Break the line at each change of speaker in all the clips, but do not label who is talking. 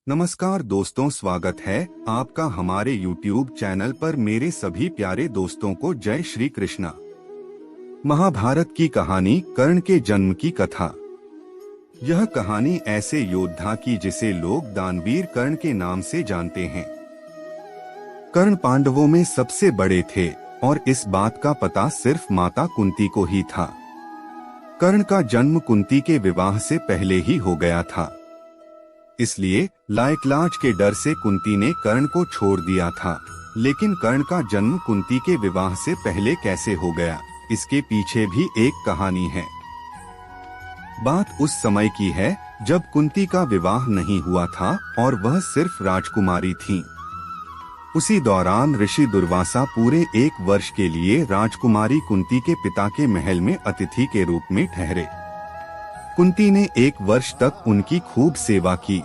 नमस्कार दोस्तों, स्वागत है आपका हमारे YouTube चैनल पर। मेरे सभी प्यारे दोस्तों को जय श्री कृष्णा। महाभारत की कहानी कर्ण के जन्म की कथा। यह कहानी ऐसे योद्धा की जिसे लोग दानवीर कर्ण के नाम से जानते हैं। कर्ण पांडवों में सबसे बड़े थे और इस बात का पता सिर्फ माता कुंती को ही था। कर्ण का जन्म कुंती के विवाह से पहले ही हो गया था, इसलिए लायकलाज के डर से कुंती ने कर्ण को छोड़ दिया था। लेकिन कर्ण का जन्म कुंती के विवाह से पहले कैसे हो गया, इसके पीछे भी एक कहानी है। बात उस समय की है जब कुंती का विवाह नहीं हुआ था और वह सिर्फ राजकुमारी थी। उसी दौरान ऋषि दुर्वासा पूरे 1 वर्ष के लिए राजकुमारी कुंती के पिता के महल में अतिथि के रूप में ठहरे। कुंती ने 1 वर्ष तक उनकी खूब सेवा की।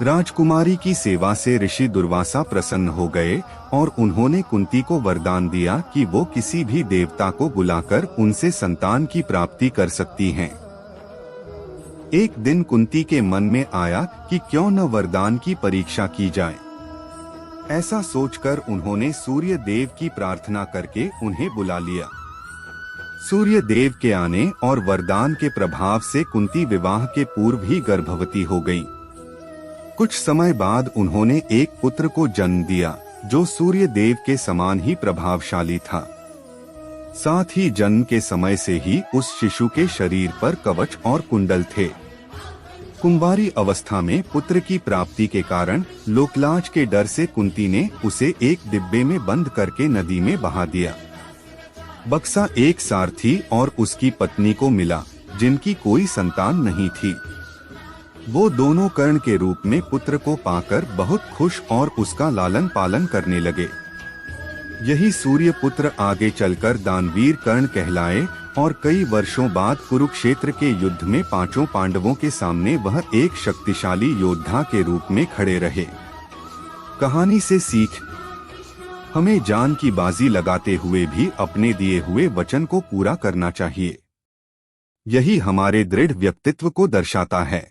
राजकुमारी की सेवा से ऋषि दुर्वासा प्रसन्न हो गए और उन्होंने कुंती को वरदान दिया कि वो किसी भी देवता को बुलाकर उनसे संतान की प्राप्ति कर सकती हैं। एक दिन कुंती के मन में आया कि क्यों न वरदान की परीक्षा की जाए। ऐसा सोचकर उन्होंने सूर्य देव की प्रार्थना करके उन्हें बुला लिया। सूर्य देव के आने और वरदान के प्रभाव से कुंती विवाह के पूर्व ही गर्भवती हो गई। कुछ समय बाद उन्होंने एक पुत्र को जन्म दिया जो सूर्य देव के समान ही प्रभावशाली था। साथ ही जन्म के समय से ही उस शिशु के शरीर पर कवच और कुंडल थे। कुंवारी अवस्था में पुत्र की प्राप्ति के कारण लोकलाज के डर से कुंती ने उसे एक डिब्बे में बंद करके नदी में बहा दिया। बक्सा एक सारथी और उसकी पत्नी को मिला जिनकी कोई संतान नहीं थी। वो दोनों कर्ण के रूप में पुत्र को पाकर बहुत खुश और उसका लालन पालन करने लगे। यही सूर्य पुत्र आगे चलकर दानवीर कर्ण कहलाए और कई वर्षों बाद कुरुक्षेत्र के युद्ध में 5 पांडवों के सामने वह एक शक्तिशाली योद्धा के रूप में खड़े रहे। कहानी से सीख: हमें जान की बाजी लगाते हुए भी अपने दिए हुए वचन को पूरा करना चाहिए। यही हमारे दृढ़ व्यक्तित्व को दर्शाता है।